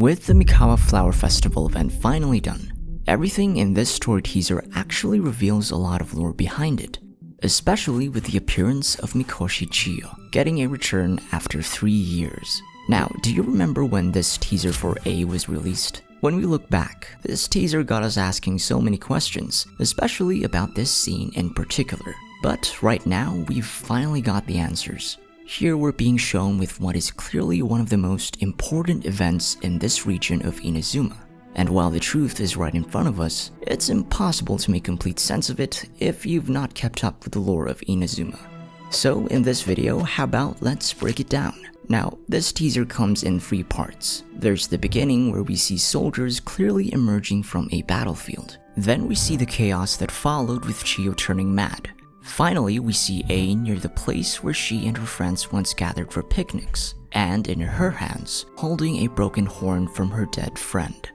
With the Mikawa Flower Festival event finally done, everything in this story teaser actually reveals a lot of lore behind it, especially with the appearance of Mikoshi Chiyo getting a return after 3 years. Now, do you remember when this teaser for A was released? When we look back, this teaser got us asking so many questions, especially about this scene in particular. But right now, we've finally got the answers. Here we're being shown with what is clearly one of the most important events in this region of Inazuma. And while the truth is right in front of us, it's impossible to make complete sense of it if you've not kept up with the lore of Inazuma. So in this video, how about let's break it down. Now, this teaser comes in 3 parts. There's the beginning where we see soldiers clearly emerging from a battlefield. Then we see the chaos that followed with Chiyo turning mad. Finally, we see A near the place where she and her friends once gathered for picnics, and in her hands, holding a broken horn from her dead friend.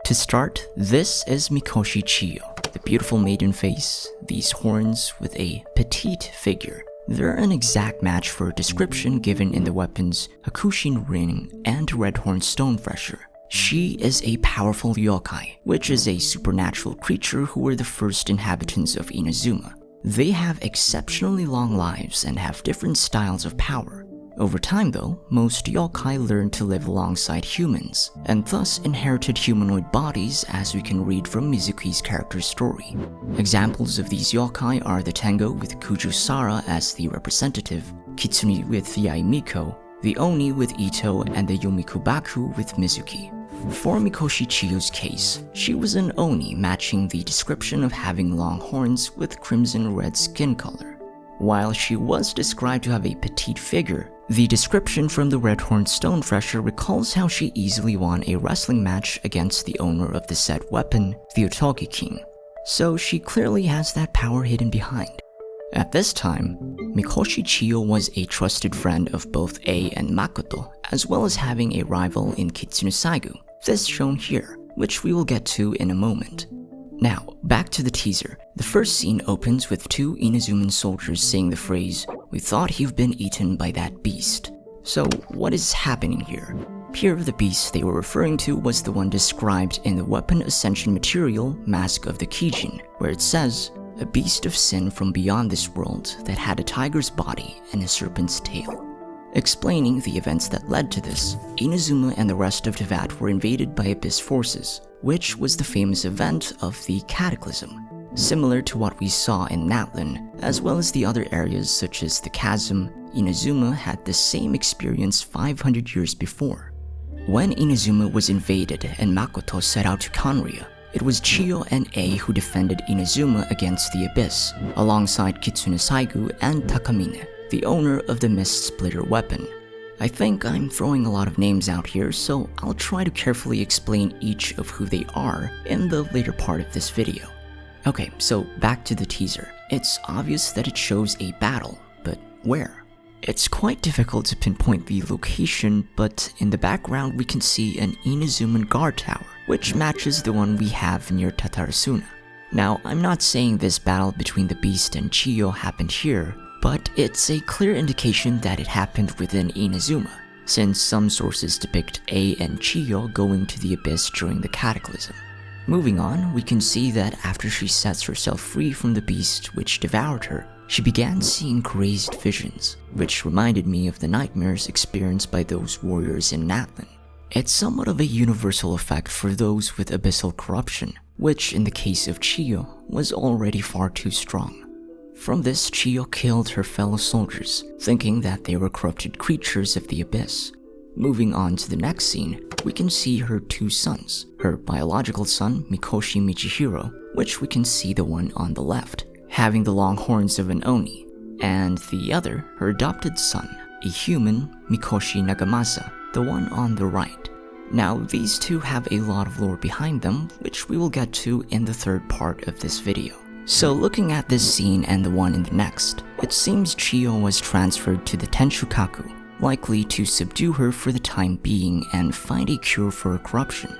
To start, this is Mikoshi Chiyo, the beautiful maiden face, these horns with a petite figure. They're an exact match for a description given in the weapons Hakushin Ring and Redhorn Stonefresher. She is a powerful yokai, which is a supernatural creature who were the first inhabitants of Inazuma. They have exceptionally long lives and have different styles of power. Over time though, most yokai learned to live alongside humans, and thus inherited humanoid bodies as we can read from Mizuki's character story. Examples of these yokai are the Tengo with Kujusara as the representative, Kitsune with Yaimiko, the Oni with Ito, and the Yomikubaku with Mizuki. For Mikoshi Chiyo's case, she was an Oni matching the description of having long horns with crimson-red skin color. While she was described to have a petite figure, the description from the Redhorn Stonefresher recalls how she easily won a wrestling match against the owner of the said weapon, the Otogi King. So she clearly has that power hidden behind. At this time, Mikoshi Chiyo was a trusted friend of both A and Makoto, as well as having a rival in Kitsune Saigu, this shown here, which we will get to in a moment. Now, back to the teaser. The first scene opens with 2 Inazuman soldiers saying the phrase, "We thought you've been eaten by that beast." So what is happening here? Here the beast they were referring to was the one described in the weapon ascension material Mask of the Kijin, where it says, "A beast of sin from beyond this world that had a tiger's body and a serpent's tail." Explaining the events that led to this, Inazuma and the rest of Teyvat were invaded by Abyss forces, which was the famous event of the Cataclysm. Similar to what we saw in Natlan, as well as the other areas such as the Chasm, Inazuma had the same experience 500 years before. When Inazuma was invaded and Makoto set out to Kanria, it was Chiyo and A who defended Inazuma against the Abyss, alongside Kitsune Saigu and Takamine, the owner of the Mist Splitter weapon. I think I'm throwing a lot of names out here, so I'll try to carefully explain each of who they are in the later part of this video. Okay, so back to the teaser. It's obvious that it shows a battle, but where? It's quite difficult to pinpoint the location, but in the background we can see an Inazuman guard tower, which matches the one we have near Tatarasuna. Now, I'm not saying this battle between the beast and Chiyo happened here, but it's a clear indication that it happened within Inazuma, since some sources depict A and Chiyo going to the Abyss during the Cataclysm. Moving on, we can see that after she sets herself free from the beast which devoured her, she began seeing crazed visions, which reminded me of the nightmares experienced by those warriors in Natlan. It's somewhat of a universal effect for those with abyssal corruption, which in the case of Chiyo was already far too strong. From this, Chiyo killed her fellow soldiers, thinking that they were corrupted creatures of the abyss. Moving on to the next scene, we can see her 2 sons, her biological son Mikoshi Michihiro, which we can see the one on the left, having the long horns of an Oni, and the other, her adopted son, a human Mikoshi Nagamasa, the one on the right. Now, these 2 have a lot of lore behind them, which we will get to in the 3rd part of this video. So looking at this scene and the one in the next, it seems Chiyo was transferred to the Tenshukaku, likely to subdue her for the time being and find a cure for her corruption.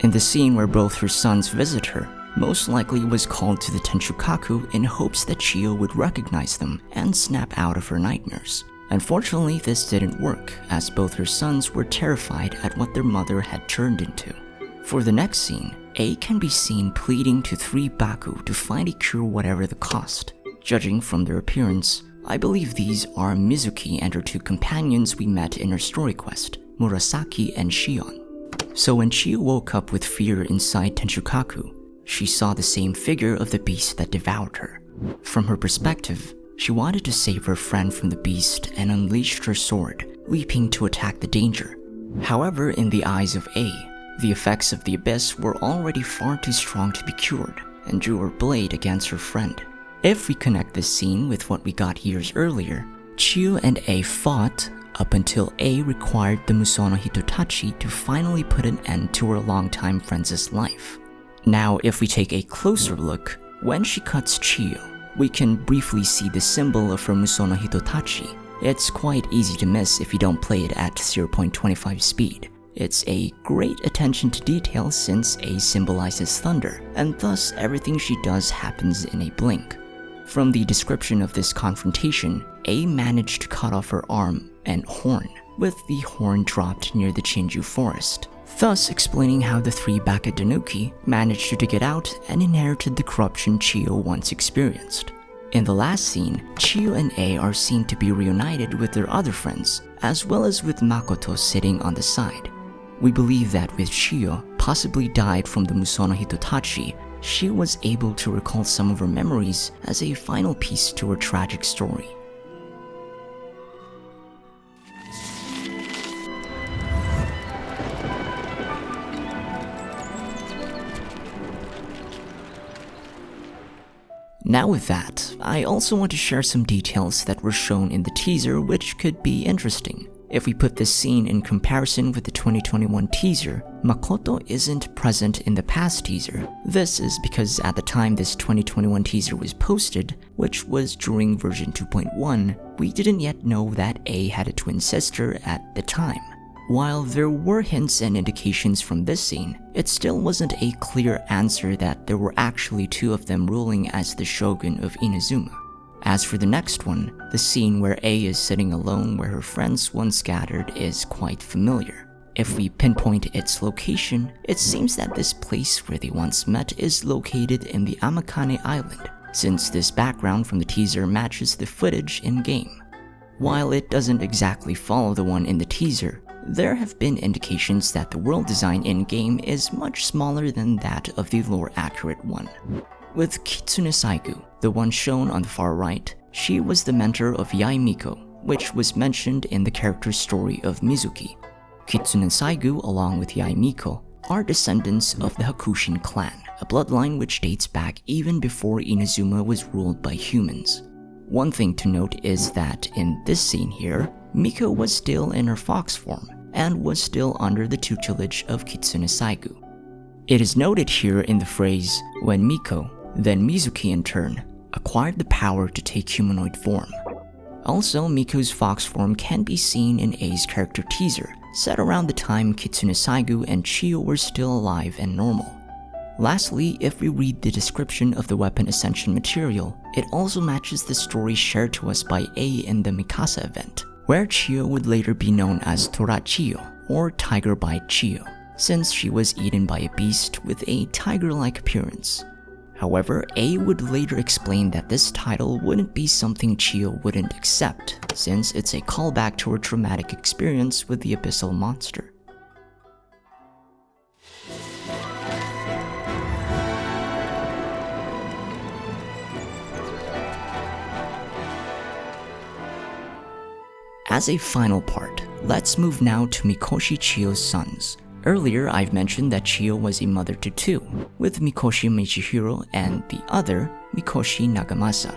In the scene where both her sons visit her, most likely was called to the Tenchukaku in hopes that Chiyo would recognize them and snap out of her nightmares. Unfortunately, this didn't work, as both her sons were terrified at what their mother had turned into. For the next scene, A can be seen pleading to 3 Baku to find a cure whatever the cost. Judging from their appearance, I believe these are Mizuki and her 2 companions we met in her story quest, Murasaki and Shion. So when Chiyo woke up with fear inside Tenchukaku, she saw the same figure of the beast that devoured her. From her perspective, she wanted to save her friend from the beast and unleashed her sword, leaping to attack the danger. However, in the eyes of A, the effects of the abyss were already far too strong to be cured, and drew her blade against her friend. If we connect this scene with what we got years earlier, Chiyo and A fought up until A required the Musono Hitotachi to finally put an end to her longtime friend's life. Now, if we take a closer look, when she cuts Chiyo, we can briefly see the symbol of her Musono Hitotachi. It's quite easy to miss if you don't play it at 0.25 speed. It's a great attention to detail since A symbolizes thunder, and thus everything she does happens in a blink. From the description of this confrontation, A managed to cut off her arm and horn, with the horn dropped near the Chinju forest, thus explaining how the 3 Bakadenuki managed to get out and inherited the corruption Chiyo once experienced. In the last scene, Chiyo and A are seen to be reunited with their other friends, as well as with Makoto sitting on the side. We believe that with Chiyo possibly died from the Musono Hitotachi, she was able to recall some of her memories as a final piece to her tragic story. Now with that, I also want to share some details that were shown in the teaser which could be interesting. If we put this scene in comparison with the 2021 teaser, Makoto isn't present in the past teaser. This is because at the time this 2021 teaser was posted, which was during version 2.1, we didn't yet know that A had a twin sister at the time. While there were hints and indications from this scene, it still wasn't a clear answer that there were actually 2 of them ruling as the shogun of Inazuma. As for the next one, the scene where A is sitting alone where her friends once gathered is quite familiar. If we pinpoint its location, it seems that this place where they once met is located in the Amakane Island, since this background from the teaser matches the footage in-game. While it doesn't exactly follow the one in the teaser, there have been indications that the world design in-game is much smaller than that of the lore-accurate one. With Kitsune Saigu, the one shown on the far right, she was the mentor of Yae Miko, which was mentioned in the character's story of Mizuki. Kitsune Saigu, along with Yae Miko, are descendants of the Hakushin clan, a bloodline which dates back even before Inazuma was ruled by humans. One thing to note is that in this scene here, Miko was still in her fox form, and was still under the tutelage of Kitsune Saigu. It is noted here in the phrase, when Miko, then Mizuki in turn, acquired the power to take humanoid form. Also, Miko's fox form can be seen in A's character teaser, set around the time Kitsune Saigu and Chiyo were still alive and normal. Lastly, if we read the description of the weapon ascension material, it also matches the story shared to us by A in the Mikasa event, where Chiyo would later be known as Tora Chiyo, or Tiger Bite Chiyo, since she was eaten by a beast with a tiger-like appearance. However, A would later explain that this title wouldn't be something Chiyo wouldn't accept, since it's a callback to her traumatic experience with the abyssal monster. As a final part, let's move now to Mikoshi Chiyo's sons. Earlier, I've mentioned that Chiyo was a mother to 2, with Mikoshi Michihiro and the other, Mikoshi Nagamasa.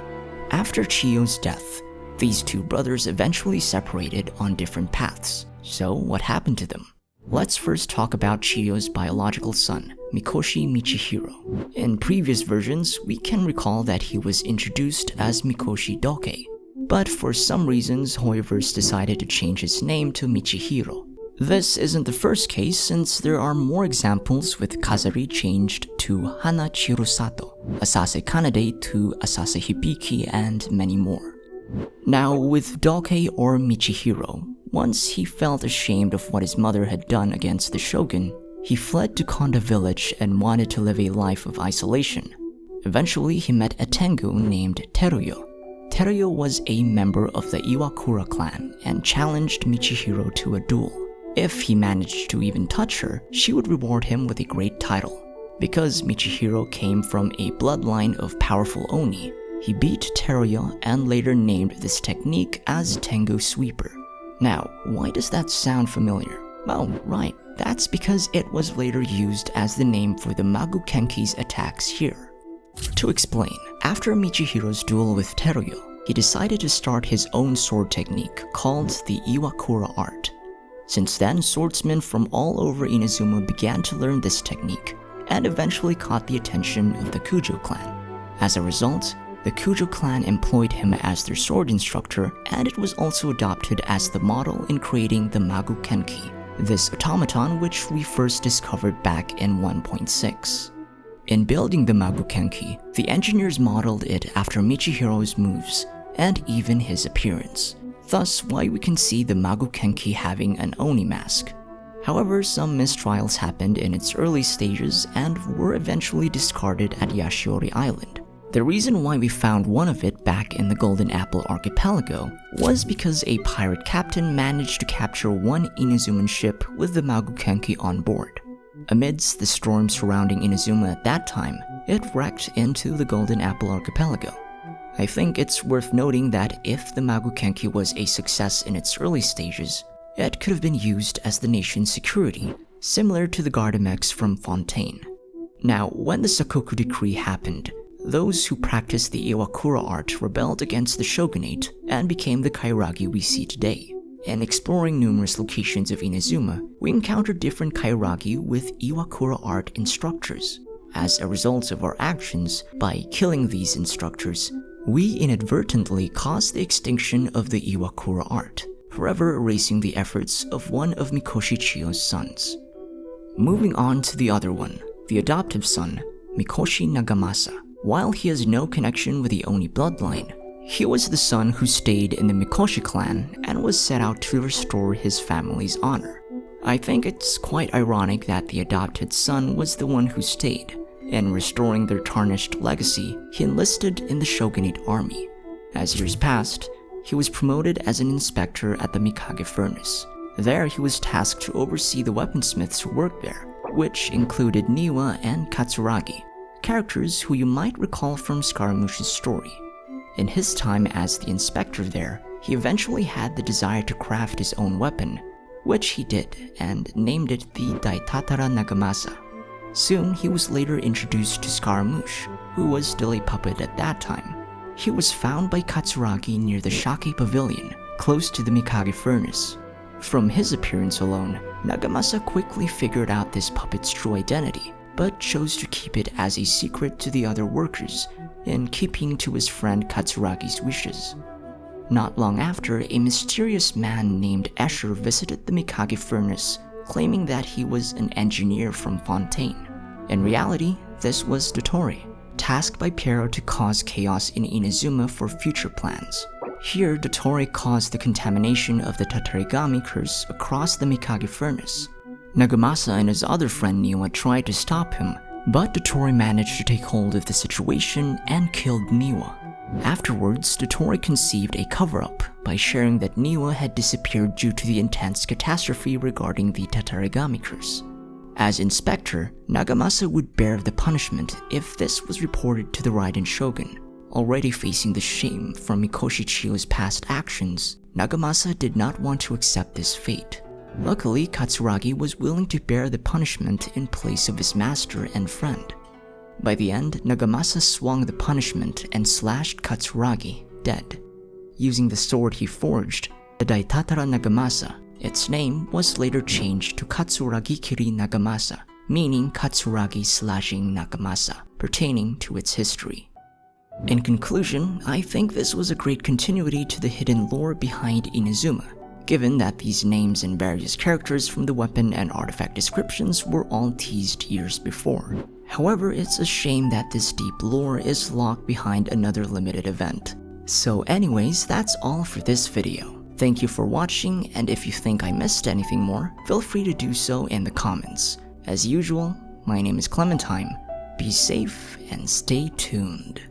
After Chiyo's death, these 2 brothers eventually separated on different paths. So what happened to them? Let's first talk about Chiyo's biological son, Mikoshi Michihiro. In previous versions, we can recall that he was introduced as Mikoshi Doke, but for some reasons, Hoyoverse decided to change his name to Michihiro. This isn't the first case, since there are more examples with Kazari changed to Hana Chirusato, Asase Kanade to Asase Hibiki, and many more. Now, with Doke or Michihiro, once he felt ashamed of what his mother had done against the shogun, he fled to Konda village and wanted to live a life of isolation. Eventually, he met a Tengu named Teruyo. Teruyo was a member of the Iwakura clan and challenged Michihiro to a duel. If he managed to even touch her, she would reward him with a great title. Because Michihiro came from a bloodline of powerful Oni, he beat Teruyo and later named this technique as Tengu Sweeper. Now, why does that sound familiar? Oh, right, that's because it was later used as the name for the Magu Kenki's attacks here. To explain, after Michihiro's duel with Teruyo, he decided to start his own sword technique called the Iwakura art. Since then, swordsmen from all over Inazuma began to learn this technique, and eventually caught the attention of the Kujo clan. As a result, the Kujo clan employed him as their sword instructor, and it was also adopted as the model in creating the Magu Kenki, this automaton which we first discovered back in 1.6. In building the Magu Kenki, the engineers modeled it after Michihiro's moves, and even his appearance. Thus why we can see the Magu Kenki having an Oni mask. However, some mistrials happened in its early stages and were eventually discarded at Yashiori Island. The reason why we found one of it back in the Golden Apple Archipelago was because a pirate captain managed to capture one Inazuman ship with the Magu Kenki on board. Amidst the storm surrounding Inazuma at that time, it wrecked into the Golden Apple Archipelago. I think it's worth noting that if the Magu Kenki was a success in its early stages, it could have been used as the nation's security, similar to the Gardamex from Fontaine. Now, when the Sakoku Decree happened, those who practiced the Iwakura art rebelled against the shogunate and became the Kairagi we see today. In exploring numerous locations of Inazuma, we encountered different Kairagi with Iwakura art instructors. As a result of our actions, by killing these instructors, we inadvertently caused the extinction of the Iwakura art, forever erasing the efforts of one of Mikoshi Chiyo's sons. Moving on to the other one, the adoptive son, Mikoshi Nagamasa. While he has no connection with the Oni bloodline, he was the son who stayed in the Mikoshi clan and was set out to restore his family's honor. I think it's quite ironic that the adopted son was the one who stayed. In restoring their tarnished legacy, he enlisted in the shogunate army. As years passed, he was promoted as an inspector at the Mikage furnace. There, he was tasked to oversee the weaponsmiths who worked there, which included Niwa and Katsuragi, characters who you might recall from Scaramouche's story. In his time as the inspector there, he eventually had the desire to craft his own weapon, which he did and named it the Daitatara Nagamasa. Soon, he was later introduced to Scaramouche, who was still a puppet at that time. He was found by Katsuragi near the Shake Pavilion, close to the Mikage furnace. From his appearance alone, Nagamasa quickly figured out this puppet's true identity, but chose to keep it as a secret to the other workers, in keeping to his friend Katsuragi's wishes. Not long after, a mysterious man named Escher visited the Mikage furnace, claiming that he was an engineer from Fontaine. In reality, this was Dottore, tasked by Pierrot to cause chaos in Inazuma for future plans. Here, Dottore caused the contamination of the Tatarigami curse across the Mikage furnace. Nagamasa and his other friend Niwa tried to stop him, but Dottore managed to take hold of the situation and killed Niwa. Afterwards, Dottore conceived a cover-up by sharing that Niwa had disappeared due to the intense catastrophe regarding the Tatarigami curse. As inspector, Nagamasa would bear the punishment if this was reported to the Raiden Shogun. Already facing the shame from Mikoshi Chiyo's past actions, Nagamasa did not want to accept this fate. Luckily, Katsuragi was willing to bear the punishment in place of his master and friend. By the end, Nagamasa swung the punishment and slashed Katsuragi dead. Using the sword he forged, the Daitatara Nagamasa, its name was later changed to Katsuragi Kiri Nagamasa, meaning Katsuragi slashing Nagamasa, pertaining to its history. In conclusion, I think this was a great continuity to the hidden lore behind Inazuma. given that these names and various characters from the weapon and artifact descriptions were all teased years before. However, it's a shame that this deep lore is locked behind another limited event. So anyways, that's all for this video. Thank you for watching, and if you think I missed anything more, feel free to do so in the comments. As usual, my name is KlemenTime. Be safe and stay tuned.